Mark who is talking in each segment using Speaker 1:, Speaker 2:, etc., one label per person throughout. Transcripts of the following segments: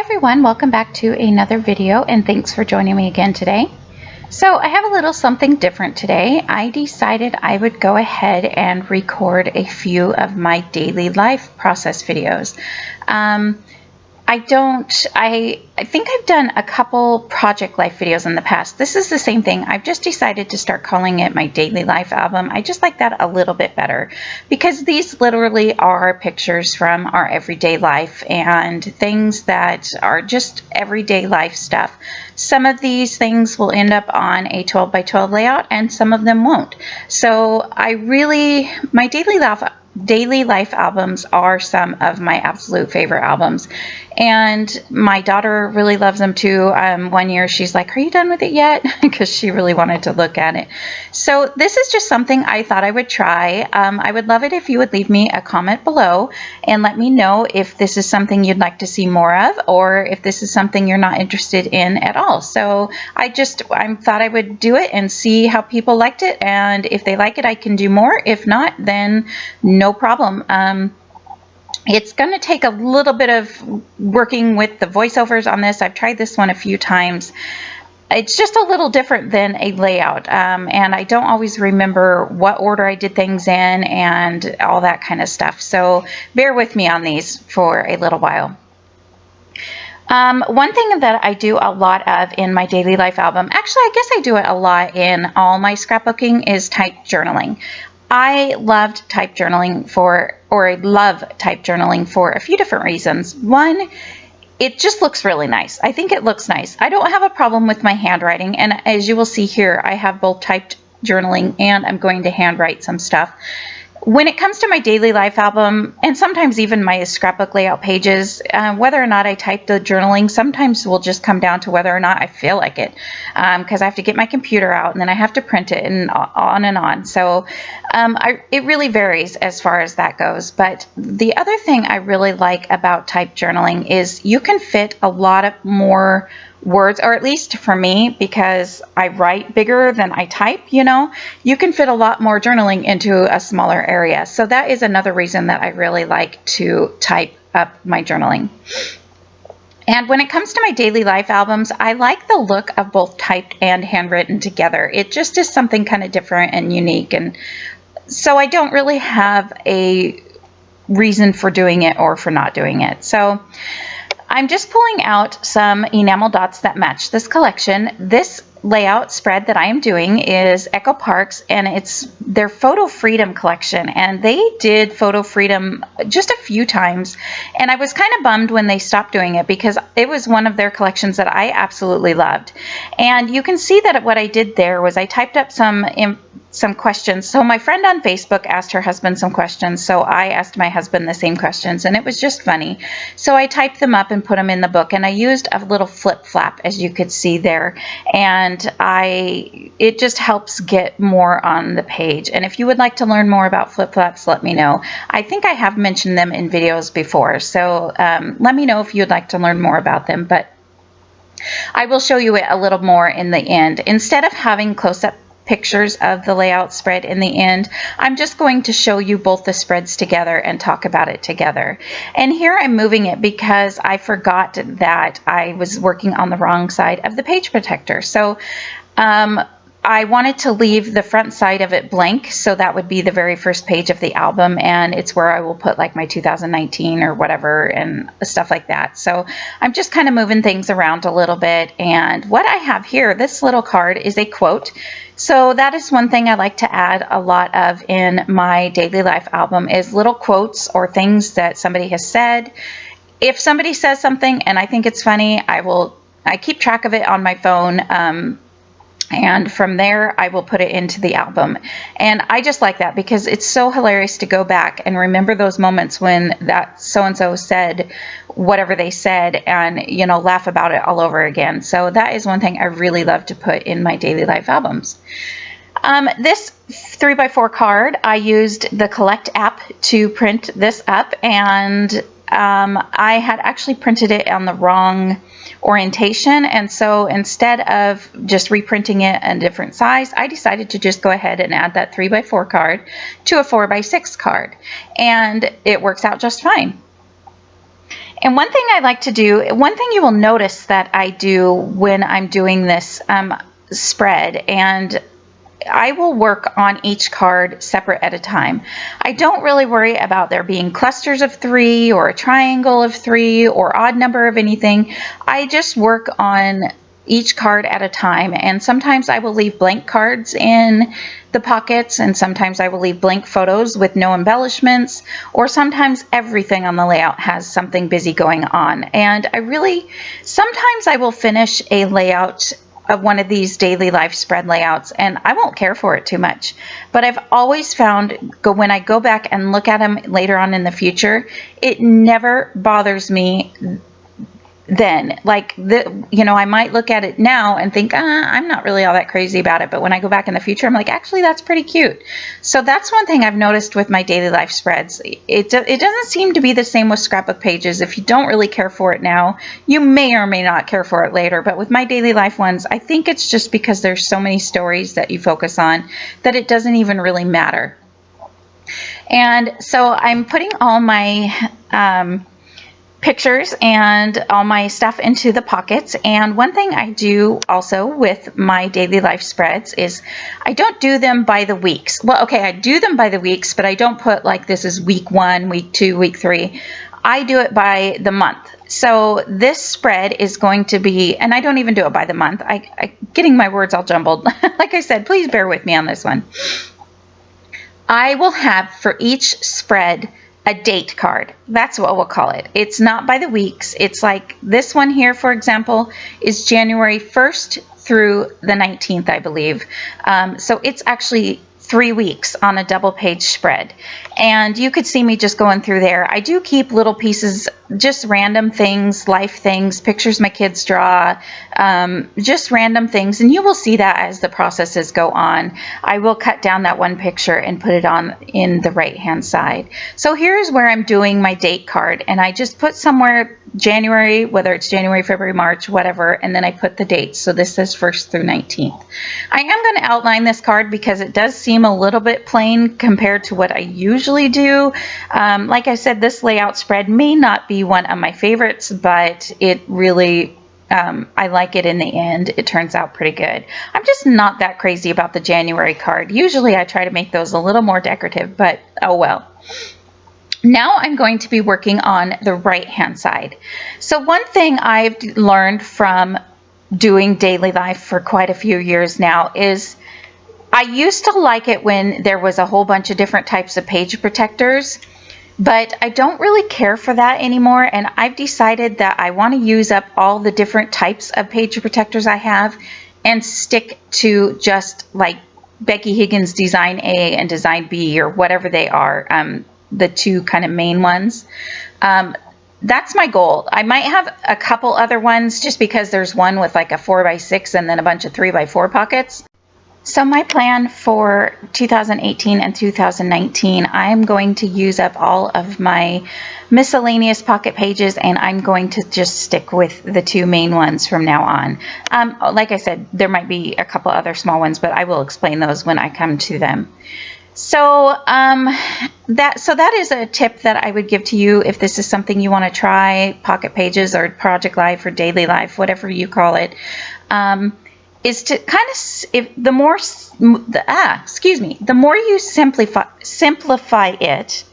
Speaker 1: everyone, welcome back to another video and thanks for joining me again today. So I have a little something different today. I decided I would go ahead and record a few of my daily life process videos. I think I've done a couple project life videos in the past. This is the same thing. I've just decided to start calling it my daily life album. I just like that a little bit better because these literally are pictures from our everyday life and things that are just everyday life stuff. Some of these things will end up on a 12 by 12 layout and some of them won't. So my daily life albums are some of my absolute favorite albums, and my daughter really loves them too. One year she's like, "Are you done with it yet?" because she really wanted to look at it. So this is just something I thought I would try. I would love it if you would leave me a comment below and let me know if this is something you'd like to see more of, or if this is something you're not interested in at all. So I thought I would do it and see how people liked it, and if they like it I can do more. If not, then no problem. It's going to take a little bit of working with the voiceovers on this. I've tried this one a few times. It's just a little different than a layout, and I don't always remember what order I did things in and all that kind of stuff. So bear with me on these for a little while. One thing that I do a lot of in my daily life album, actually I guess I do it a lot in all my scrapbooking, is type journaling. I love type journaling for a few different reasons. One, it just looks really nice. I think it looks nice. I don't have a problem with my handwriting, and as you will see here, I have both typed journaling and I'm going to handwrite some stuff. When it comes to my daily life album, and sometimes even my scrapbook layout pages, whether or not I type the journaling sometimes will just come down to whether or not I feel like it, because I have to get my computer out and then I have to print it and on and on. So it really varies as far as that goes. But the other thing I really like about type journaling is you can fit a lot of more words, or at least for me, because I write bigger than I type, you can fit a lot more journaling into a smaller area. So that is another reason that I really like to type up my journaling. And when it comes to my daily life albums, I like the look of both typed and handwritten together. It just is something kind of different and unique, and so I don't really have a reason for doing it or for not doing it. So I'm just pulling out some enamel dots that match this collection. This layout spread that I am doing is Echo Park's, and it's their Photo Freedom collection, and they did Photo Freedom just a few times, and I was kind of bummed when they stopped doing it because it was one of their collections that I absolutely loved. And you can see that what I did there was I typed up some questions. So my friend on Facebook asked her husband some questions, so I asked my husband the same questions, and it was just funny. So I typed them up and put them in the book, and I used a little flip flap, as you could see there, and it just helps get more on the page. And if you would like to learn more about flip flaps, let me know. I think I have mentioned them in videos before, so let me know if you'd like to learn more about them, but I will show you it a little more in the end. Instead of having close-up pictures of the layout spread in the end, I'm just going to show you both the spreads together and talk about it together. And here I'm moving it because I forgot that I was working on the wrong side of the page protector. So I wanted to leave the front side of it blank, so that would be the very first page of the album, and it's where I will put like my 2019 or whatever and stuff like that. So I'm just kind of moving things around a little bit, and what I have here, this little card, is a quote. So that is one thing I like to add a lot of in my daily life album, is little quotes or things that somebody has said. If somebody says something and I think it's funny, I keep track of it on my phone, and from there I will put it into the album. And I just like that because it's so hilarious to go back and remember those moments when that so-and-so said whatever they said, and laugh about it all over again. So that is one thing I really love to put in my daily life albums. This 3x4 card, I used the Collect app to print this up, and I had actually printed it on the wrong orientation, and so instead of just reprinting it in a different size, I decided to just go ahead and add that 3x4 card to a 4x6 card, and it works out just fine. And one thing I like to do, one thing you will notice that I do when I'm doing this spread, and I will work on each card separate at a time. I don't really worry about there being clusters of 3 or a triangle of 3 or odd number of anything. I just work on each card at a time, and sometimes I will leave blank cards in the pockets, and sometimes I will leave blank photos with no embellishments, or sometimes everything on the layout has something busy going on. And sometimes I will finish a layout of one of these daily life spread layouts and I won't care for it too much, but I've always found when I go back and look at them later on in the future, it never bothers me then. Like, I might look at it now and think, I'm not really all that crazy about it, but when I go back in the future, I'm like, actually, that's pretty cute. So that's one thing I've noticed with my daily life spreads. It doesn't seem to be the same with scrapbook pages. If you don't really care for it now, you may or may not care for it later, but with my daily life ones, I think it's just because there's so many stories that you focus on that it doesn't even really matter. And so I'm putting all my pictures and all my stuff into the pockets. And one thing I do also with my daily life spreads is I don't do them by the weeks. Well, okay, I do them by the weeks, but I don't put like this is week 1, week 2, week 3. I do it by the month. So this spread is going to be, and I don't even do it by the month. I getting my words all jumbled. Like I said, please bear with me on this one. I will have for each spread a date card. That's what we'll call it. It's not by the weeks. It's like this one here, for example, is January 1st through the 19th, I believe. So it's actually 3 weeks on a double page spread. And you could see me just going through there. I do keep little pieces, just random things, life things, pictures my kids draw, just random things. And you will see that as the processes go on. I will cut down that one picture and put it on in the right hand side. So here's where I'm doing my date card. And I just put somewhere January, whether it's January, February, March, whatever, and then I put the dates. So this says 1st through 19th. I am going to outline this card because it does seem a little bit plain compared to what I usually do. Like I said, this layout spread may not be one of my favorites, but it really, I like it in the end. It turns out pretty good. I'm just not that crazy about the January card. Usually I try to make those a little more decorative, but oh well. Now I'm going to be working on the right hand side. So one thing I've learned from doing daily life for quite a few years now is I used to like it when there was a whole bunch of different types of page protectors, but I don't really care for that anymore. And I've decided that I want to use up all the different types of page protectors I have and stick to just like Becky Higgins Design A and Design B or whatever they are, the two kind of main ones. That's my goal. I might have a couple other ones just because there's one with like a 4x6 and then a bunch of 3x4 pockets. So my plan for 2018 and 2019, I'm going to use up all of my miscellaneous pocket pages and I'm going to just stick with the two main ones from now on. Like I said, there might be a couple other small ones, but I will explain those when I come to them. So that is a tip that I would give to you if this is something you want to try, pocket pages or project life or daily life, whatever you call it. Is to kind of, the more you simplify it,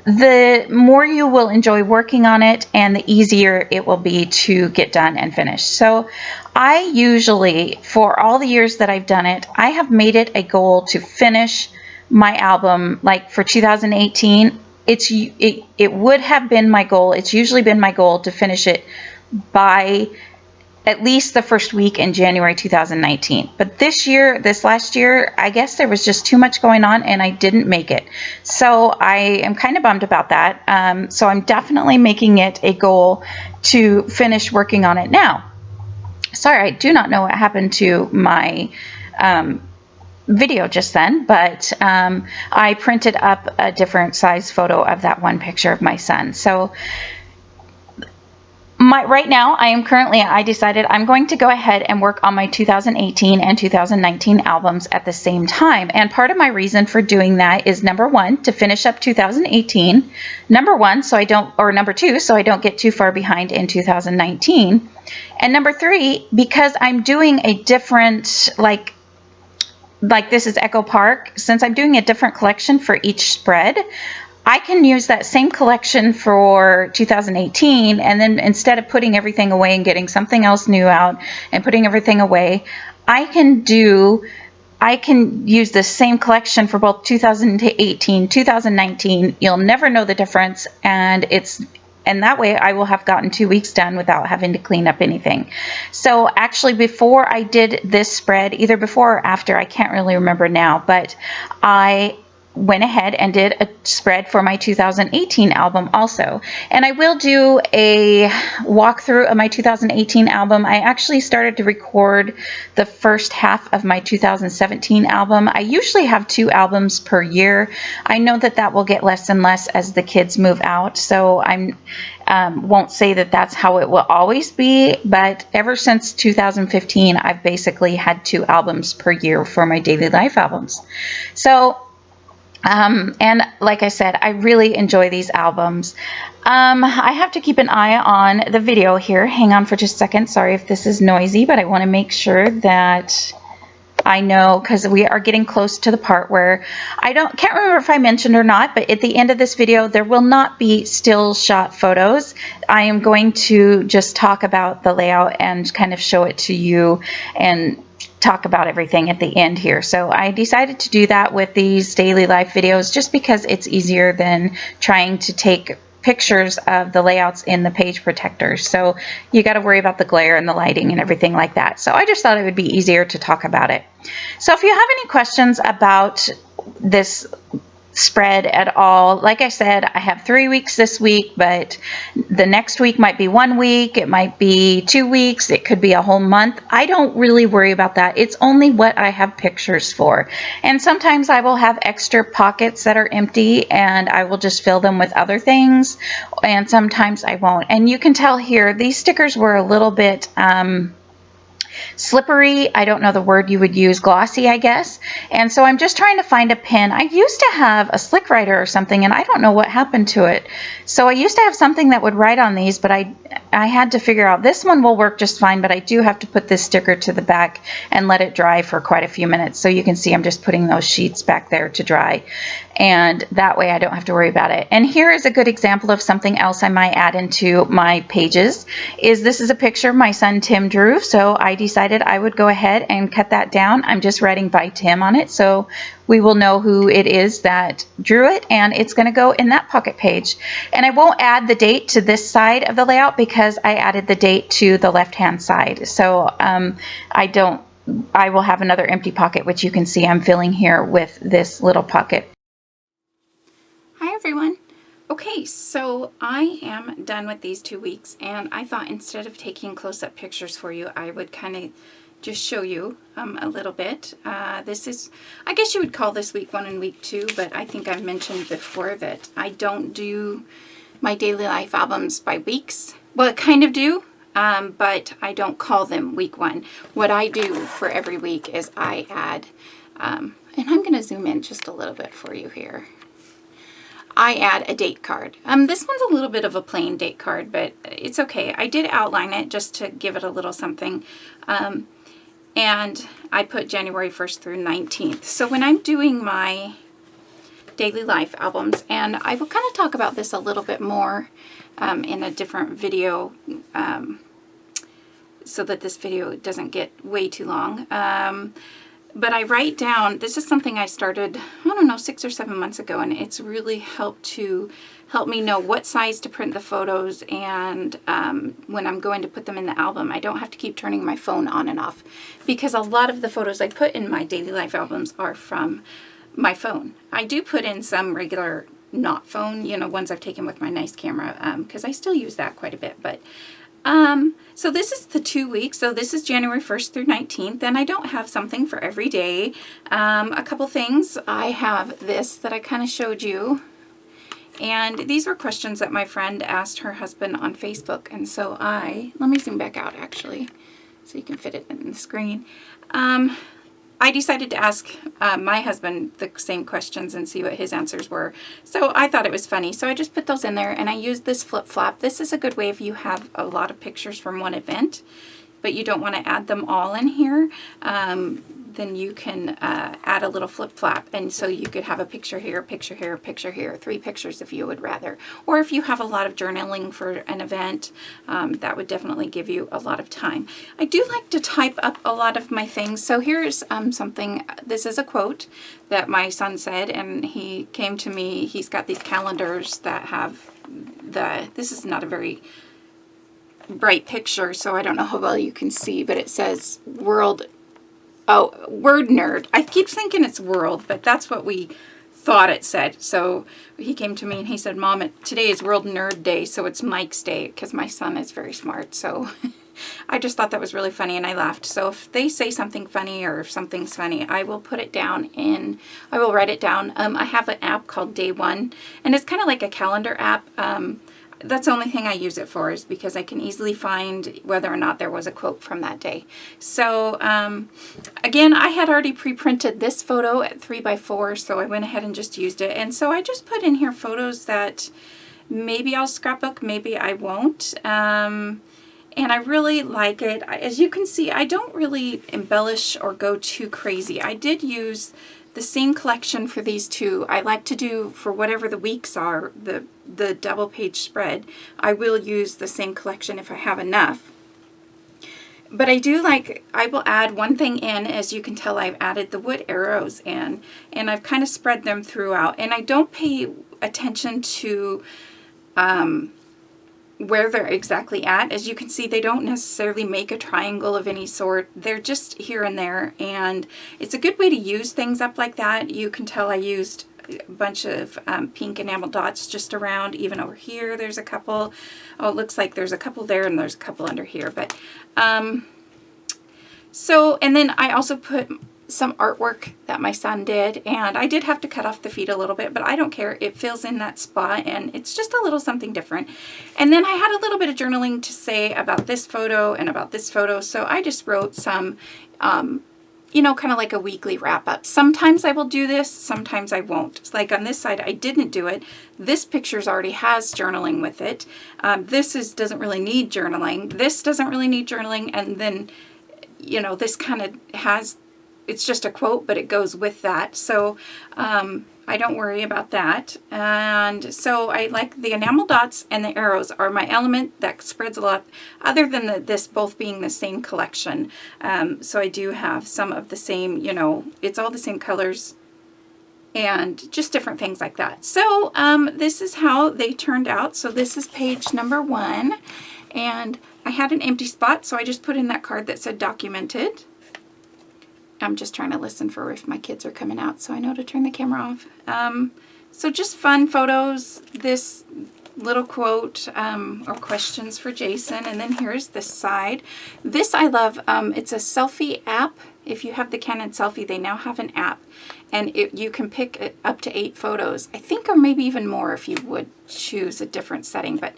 Speaker 1: the more you will enjoy working on it and the easier it will be to get done and finished. So I usually, for all the years that I've done it, I have made it a goal to finish my album. Like for 2018, it would have been my goal. It's usually been my goal to finish it by at least the first week in January 2019. But this last year, I guess there was just too much going on and I didn't make it. So I am kind of bummed about that. So I'm definitely making it a goal to finish working on it now. Sorry, I do not know what happened to my video just then, but I printed up a different size photo of that one picture of my son. So right now I decided I'm going to go ahead and work on my 2018 and 2019 albums at the same time. And part of my reason for doing that is number one, to finish up 2018, number two, so I don't get too far behind in 2019. And number three, because I'm doing a different, like this is Echo Park, since I'm doing a different collection for each spread, I can use that same collection for 2018, and then instead of putting everything away and getting something else new out and putting everything away, I can use the same collection for both 2018, 2019. You'll never know the difference, and that way I will have gotten 2 weeks done without having to clean up anything. So actually, before I did this spread, either before or after, I can't really remember now, but I went ahead and did a spread for my 2018 album also. And I will do a walkthrough of my 2018 album. I actually started to record the first half of my 2017 album. I usually have 2 albums per year. I know that will get less and less as the kids move out, so I won't say that that's how it will always be, but ever since 2015, I've basically had 2 albums per year for my daily life albums. So and like I said, I really enjoy these albums. I have to keep an eye on the video here. Hang on for just a second. Sorry if this is noisy, but I want to make sure that I know, because we are getting close to the part where can't remember if I mentioned or not, but at the end of this video, there will not be still shot photos. I am going to just talk about the layout and kind of show it to you and talk about everything at the end here. So I decided to do that with these daily life videos just because it's easier than trying to take pictures of the layouts in the page protectors. So you got to worry about the glare and the lighting and everything like that. So I just thought it would be easier to talk about it. So if you have any questions about this spread at all, like I said, I have 3 weeks this week, but the next week might be 1 week, it might be 2 weeks, it could be a whole month. I don't really worry about that. It's only what I have pictures for. And sometimes I will have extra pockets that are empty and I will just fill them with other things, and sometimes I won't. And you can tell here these stickers were a little bit slippery. I don't know the word you would use, glossy, I guess. And so I'm just trying to find a pen. I used to have a slick writer or something, and I don't know what happened to it. So I used to have something that would write on these, but I had to figure out this one will work just fine, but I do have to put this sticker to the back and let it dry for quite a few minutes. So you can see I'm just putting those sheets back there to dry, and that way I don't have to worry about it. And here is a good example of something else I might add into my pages. This is a picture my son Tim drew, so I decided I would go ahead and cut that down. I'm just writing by Tim on it, so we will know who it is that drew it, and it's going to go in that pocket page. And I won't add the date to this side of the layout because I added the date to the left-hand side. So I will have another empty pocket, which you can see I'm filling here with this little pocket.
Speaker 2: Hi everyone. Okay, so I am done with these 2 weeks, and I thought instead of taking close-up pictures for you, I would kind of just show you a little bit. This is, I guess you would call this week 1 and week 2, but I think I've mentioned before that I don't do my daily life albums by weeks. Well, I kind of do, but I don't call them week 1. What I do for every week is I add, and I'm going to zoom in just a little bit for you here. I add a date card. This one's a little bit of a plain date card, but it's okay. I did outline it just to give it a little something. And I put January 1st through 19th. So when I'm doing my daily life albums, and I will kind of talk about this a little bit more in a different video, so that this video doesn't get way too long. But I write down, this is something I started, I don't know, 6 or 7 months ago, and it's really helped me know what size to print the photos, and when I'm going to put them in the album, I don't have to keep turning my phone on and off, because a lot of the photos I put in my daily life albums are from my phone. I do put in some regular not phone, you know, ones I've taken with my nice camera, because I still use that quite a bit, but so this is the 2 weeks. So this is January 1st through 19th. And I don't have something for every day. A couple things. I have this that I kind of showed you And these were questions that my friend asked her husband on Facebook. And so let me zoom back out actually, so you can fit it in the screen. I decided to ask my husband the same questions and see what his answers were. So I thought it was funny. So I just put those in there, and I used this flip-flop. This is a good way if you have a lot of pictures from one event, but you don't want to add them all in here. Then you can add a little flip-flop, and so you could have a picture here, picture here, picture here, 3 pictures if you would rather. Or if you have a lot of journaling for an event, that would definitely give you a lot of time. I do like to type up a lot of my things. So here's something, this is a quote that my son said, and he came to me, he's got these calendars that have this is not a very bright picture, so I don't know how well you can see, but it says word nerd. I keep thinking it's world, but that's what we thought it said. So he came to me and he said, Mom, today is World Nerd Day, so it's Mike's day, because my son is very smart. So I just thought that was really funny, and I laughed. So if they say something funny, or if something's funny, I will put it down I will write it down. I have an app called Day One, and it's kind of like a calendar app. That's the only thing I use it for, is because I can easily find whether or not there was a quote from that day. So again, I had already pre-printed this photo at 3x4, so I went ahead and just used it. And so I just put in here photos that maybe I'll scrapbook, maybe I won't. And I really like it. As you can see, I don't really embellish or go too crazy. I did use the same collection for these two. I like to do, for whatever the weeks are, the double page spread, I will use the same collection if I have enough. But I will add one thing in. As you can tell, I've added the wood arrows in, and I've kind of spread them throughout. And I don't pay attention to where they're exactly at. As you can see, they don't necessarily make a triangle of any sort. They're just here and there, and it's a good way to use things up like that. You can tell I used a bunch of pink enamel dots just around. Even over here there's a couple. Oh, it looks like there's a couple there, and there's a couple under here. But so, and then I also put some artwork that my son did, and I did have to cut off the feet a little bit, but I don't care. It fills in that spot, and it's just a little something different. And then I had a little bit of journaling to say about this photo and about this photo, so I just wrote some, you know, kind of like a weekly wrap-up. Sometimes I will do this, sometimes I won't. Like on this side, I didn't do it. This picture's already has journaling with it. This doesn't really need journaling. This doesn't really need journaling, and then, you know, this kind of has, it's just a quote, but it goes with that. So I don't worry about that. And so I like the enamel dots, and the arrows are my element that spreads a lot, other than this both being the same collection. So I do have some of the same, you know, it's all the same colors and just different things like that. So this is how they turned out. So this is page number 1, and I had an empty spot, so I just put in that card that said documented. I'm just trying to listen for if my kids are coming out, so I know to turn the camera off. So just fun photos, this little quote or questions for Jason, and then here's this side. This I love. It's a selfie app. If you have the Canon Selfie, they now have an app, and you can pick up to 8 photos, I think, or maybe even more if you would choose a different setting. But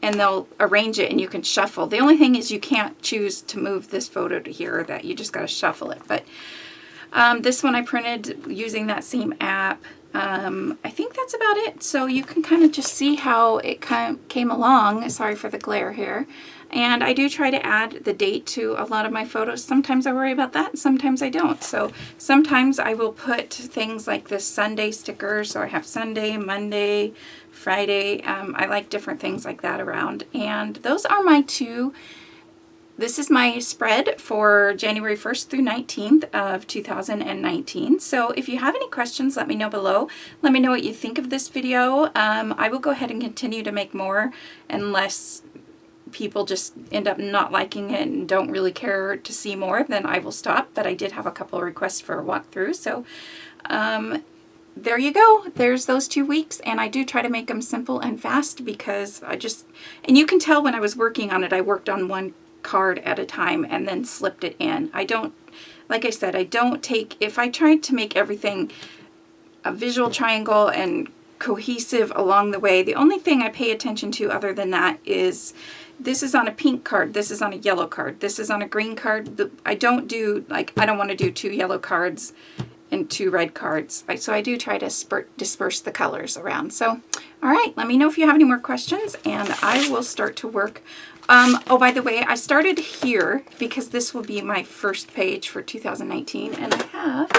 Speaker 2: and they'll arrange it, and you can shuffle. The only thing is you can't choose to move this photo to here or that. You just got to shuffle it. But this one I printed using that same app. I think that's about it. So you can kind of just see how it came along. Sorry for the glare here. And I do try to add the date to a lot of my photos. Sometimes I worry about that, and sometimes I don't. So sometimes I will put things like this Sunday sticker. So I have Sunday, Monday, Friday. I like different things like that around. And those are my 2. This is my spread for January 1st through 19th of 2019. So if you have any questions, let me know below. Let me know what you think of this video. I will go ahead and continue to make more unless people just end up not liking it and don't really care to see more, then I will stop. But I did have a couple of requests for a walkthrough. So there you go. There's those 2 weeks, and I do try to make them simple and fast because and you can tell when I was working on it, I worked on one card at a time and then slipped it in. I don't, like I said, I don't take, if I tried to make everything a visual triangle and cohesive along the way. The only thing I pay attention to other than that is this is on a pink card, this is on a yellow card, this is on a green card. I don't do, like, I don't want to do 2 yellow cards and 2 red cards. So I do try to disperse the colors around. So, all right, let me know if you have any more questions, and I will start to work. Oh, by the way, I started here because this will be my first page for 2019, and I have,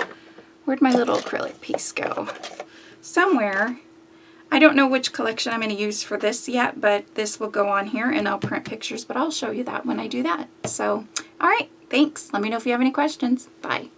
Speaker 2: where'd my little acrylic piece go? Somewhere. I don't know which collection I'm going to use for this yet, but this will go on here and I'll print pictures, but I'll show you that when I do that. So, all right, thanks. Let me know if you have any questions. Bye.